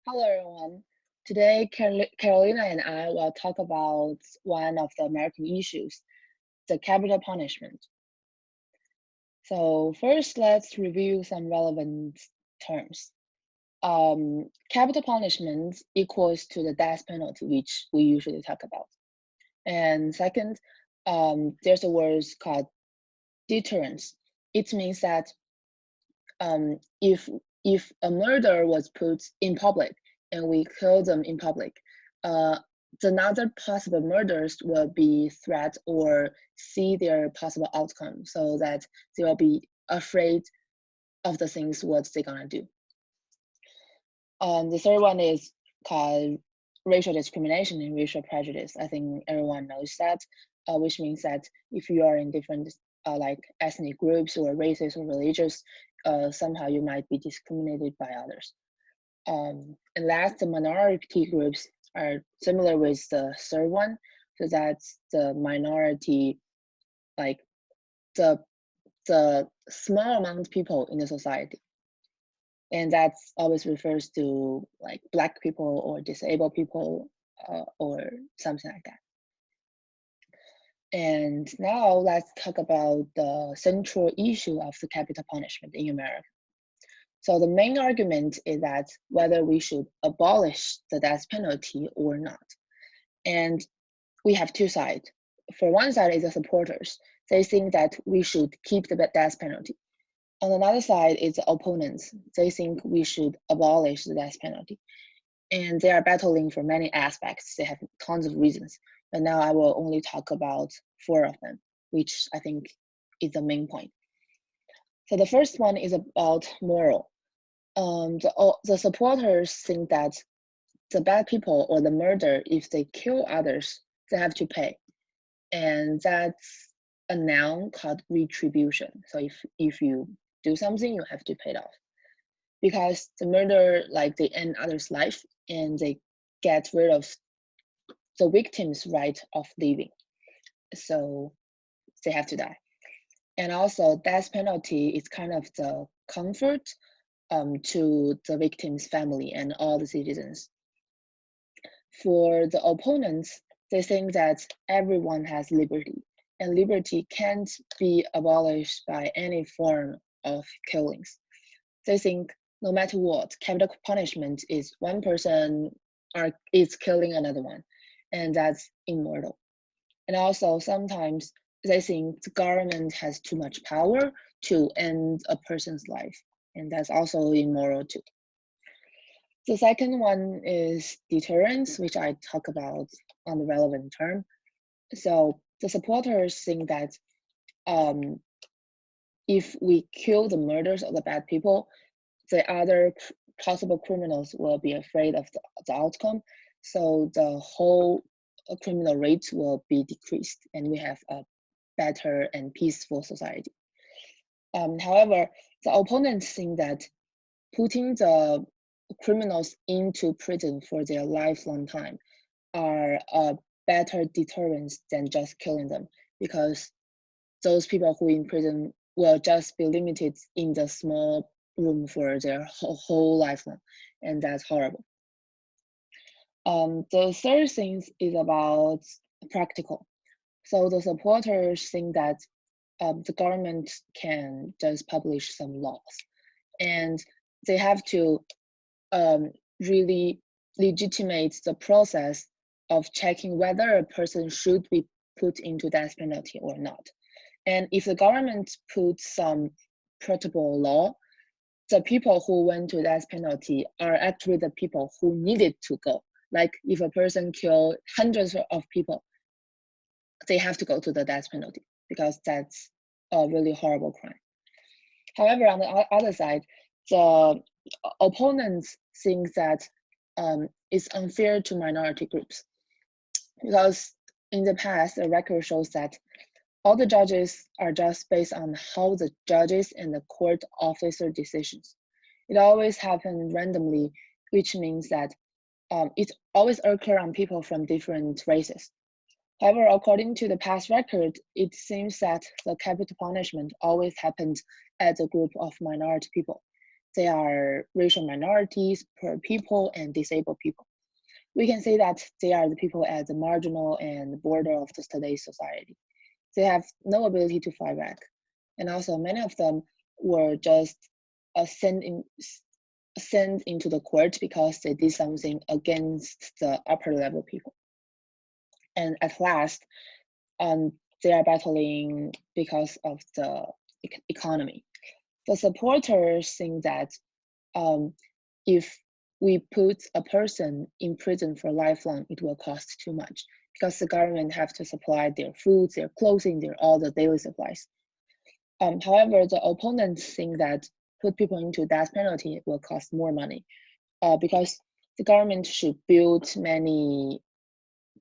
Hello, everyone. Today, Carolina and I will talk about one of the American issues, the capital punishment. So first, let's review some relevant terms. Capital punishment equals to the death penalty, which we usually talk about. And second, there's a word called deterrence. It means that um, if if a murder was put in public and we kill them in public, uh, the another possible murders will be threat or see their possible outcome, so that they will be afraid of the things what they're gonna do. The third one is called racial discrimination and racial prejudice. I think everyone knows that, which means that if you are in different like ethnic groups or races or religious, somehow you might be discriminated by others. And last, the minority groups are similar with the third one. So that's the minority, like the the small amount of people in the society, and that's always refers to like Black people or disabled people or something like that. And now let's talk about the central issue of the capital punishment in America. So the main argument is that whether we should abolish the death penalty or not. And we have two sides. For one side is the supporters. They think that we should keep the death penalty. On another side is the opponents. They think we should abolish the death penalty. And they are battling for many aspects. They have tons of reasons. But now I will only talk about four of them, which I think is the main point. So the first one is about moral. The supporters think that the bad people or the murder, if they kill others, they have to pay. And that's a noun called retribution. So if you do something, you have to pay it off. Because the murder, like they end others' life and they get rid of the victim's right of living. So they have to die. And also death penalty is kind of the comfort to the victim's family and all the citizens. For the opponents, they think that everyone has liberty, and liberty can't be abolished by any form of killings. They think no matter what, capital punishment is one person is killing another one, and that's immortal. And also sometimes they think the government has too much power to end a person's life, and that's also immoral too. The second one is deterrence, which I talk about on the relevant term. So the supporters think that um, if we kill the murders of the bad people, the other possible criminals will be afraid of the outcome. So the whole criminal rate will be decreased, and we have a better and peaceful society. However, the opponents think that putting the criminals into prison for their lifelong time are a better deterrence than just killing them, because those people who in prison will just be limited in the small room for their whole lifelong, and that's horrible. The third thing is about practical. So the supporters think that the government can just publish some laws, and they have to really legitimate the process of checking whether a person should be put into death penalty or not. And if the government puts some protocol law, the people who went to death penalty are actually the people who needed to go. Like if a person killed hundreds of people, they have to go to the death penalty because that's a really horrible crime. However, on the other side, the opponents think that it's unfair to minority groups, because in the past, the record shows that all the judges are just based on how the judges and the court officer decisions. It always happens randomly, which means that it always occurs on people from different races. However, according to the past record, it seems that the capital punishment always happened as a group of minority people. they are racial minorities, poor people, and disabled people. We can say that they are the people at the marginal and border of today's society. They have no ability to fight back. And also many of them were just sent into the court because they did something against the upper level people. And at last, they are battling because of the economy. The supporters think that if we put a person in prison for lifelong, it will cost too much because the government have to supply their food, their clothing, their all the daily supplies. However, the opponents think that put people into death penalty will cost more money because the government should build many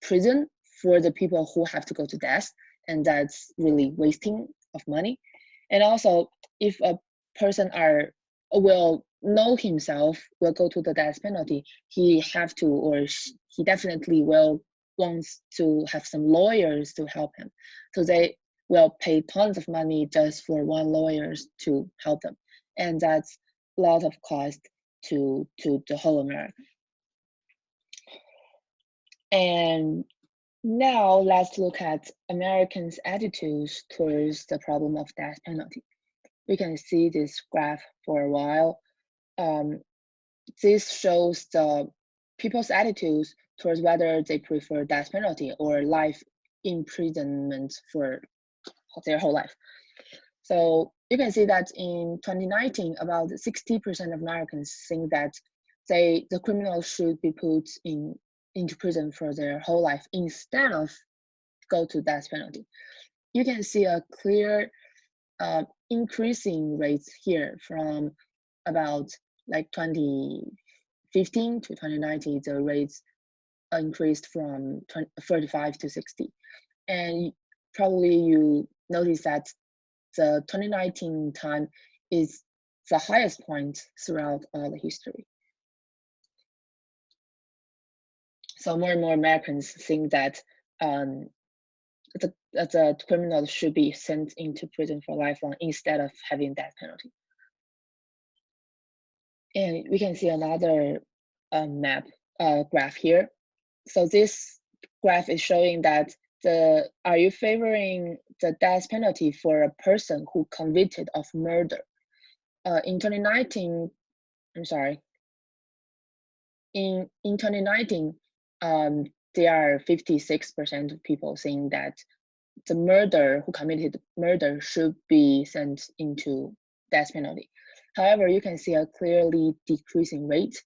prison for the people who have to go to death, and that's really wasting of money. And also, if a person will know himself will go to the death penalty, he have to or he definitely will wants to have some lawyers to help him. So they will pay tons of money just for one lawyer to help them, and that's a lot of cost to the whole America. And now let's look at Americans' attitudes towards the problem of death penalty. We can see this graph for a while. This shows the people's attitudes towards whether they prefer death penalty or life imprisonment for their whole life. So you can see that in 2019, about 60% of Americans think that the criminals should be put into prison for their whole life instead of go to death penalty. You can see a clear increasing rates here from about like 2015 to 2019, the rates increased from 35 to 60. And probably you notice that the 2019 time is the highest point throughout all the history. So more and more Americans think that the criminals should be sent into prison for lifelong instead of having death penalty. And we can see another graph here. So this graph is showing that are you favoring the death penalty for a person who convicted of murder? In 2019, I'm sorry. In 2019, there are 56% of people saying that the murderer who committed murder should be sent into death penalty. However, you can see a clearly decreasing rate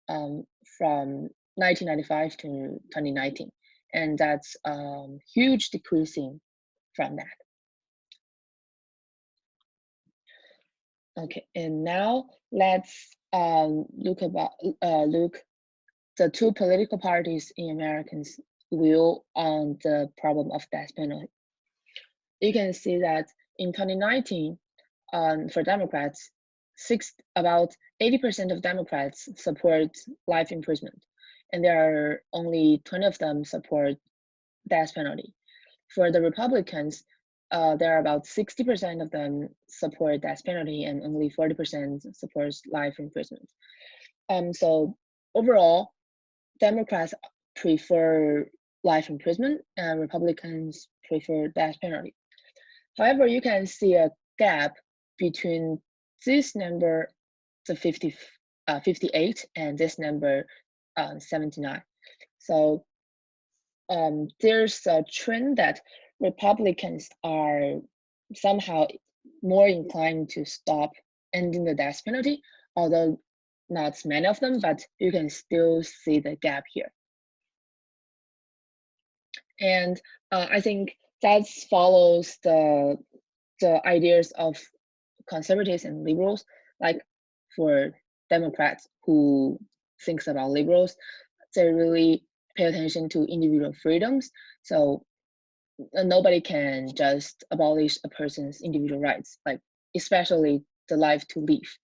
from 1995 to 2019, and that's huge decreasing from that. Okay, and now let's look the two political parties in Americans' view on the problem of death penalty. You can see that in 2019, for Democrats, about 80% of Democrats support life imprisonment, and there are only 20 of them support death penalty. For the Republicans, there are about 60% of them support death penalty, and only 40% supports life imprisonment. So overall, Democrats prefer life imprisonment, and Republicans prefer death penalty. However, you can see a gap between this number, the 58, and this number, 79. So there's a trend that Republicans are somehow more inclined to stop ending the death penalty, although not many of them, but you can still see the gap here. And I think that follows the ideas of conservatives and liberals. Like for Democrats who thinks about liberals, they really pay attention to individual freedoms. So nobody can just abolish a person's individual rights, like especially the life to live.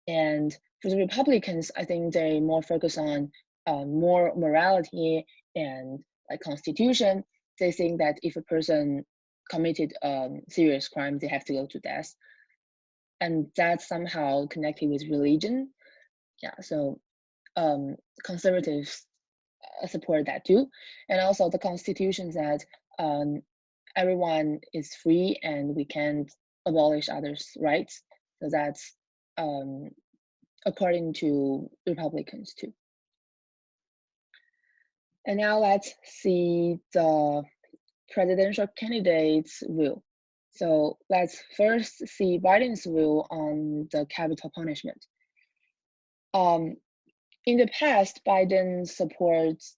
And for the Republicans, I think they more focus on more morality and like constitution. They think that if a person committed serious crime, they have to go to death. and that's somehow connected with religion. Yeah, so conservatives support that too, and also the Constitution said um, everyone is free and we can't abolish others' rights. So that's according to Republicans too. And now let's see the presidential candidates' view. So let's first see Biden's view on the capital punishment. In the past, Biden supports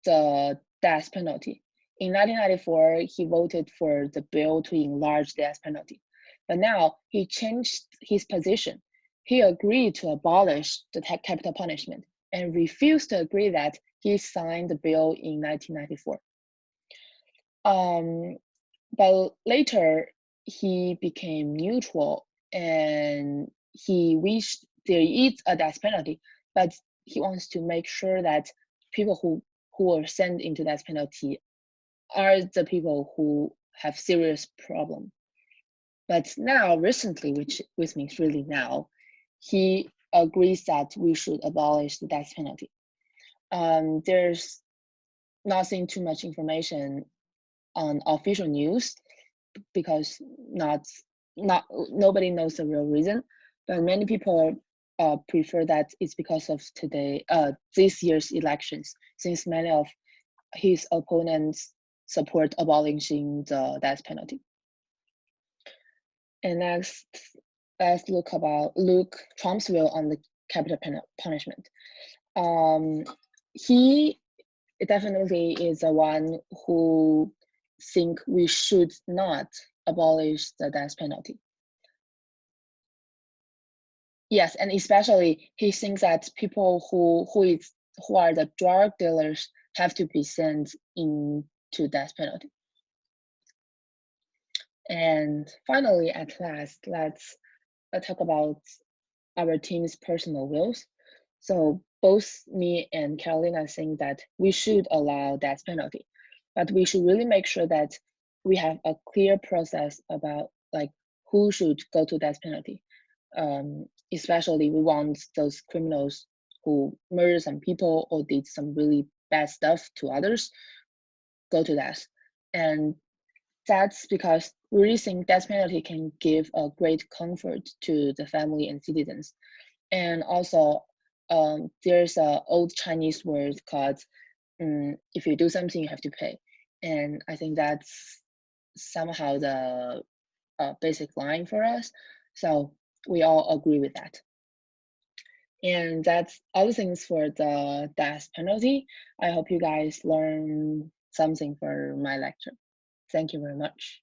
the death penalty. In 1994, he voted for the bill to enlarge the death penalty. But now he changed his position. He agreed to abolish the capital punishment and refused to agree that he signed the bill in 1994. But later, he became neutral and he wished there is a death penalty, but he wants to make sure that people who are sent into death penalty are the people who have serious problem. But now, recently, which means really now, he agrees that we should abolish the death penalty. There's not seeing too much information on official news because nobody knows the real reason, but many people prefer that it's because of this year's elections, since many of his opponents support abolishing the death penalty. And next, let's look Trump's view on the capital punishment. He definitely is the one who think we should not abolish the death penalty. Yes, and especially he thinks that people who are the drug dealers have to be sent into death penalty. And finally, at last, let's talk about our team's personal wills. So both me and Carolina think that we should allow death penalty, but we should really make sure that we have a clear process about like who should go to death penalty. Especially we want those criminals who murdered some people or did some really bad stuff to others go to death. And that's because we really think death penalty can give a great comfort to the family and citizens. And also, there's an old Chinese word called if you do something, you have to pay. And I think that's somehow the basic line for us. So we all agree with that. And that's all the things for the death penalty. I hope you guys learn something for my lecture. Thank you very much.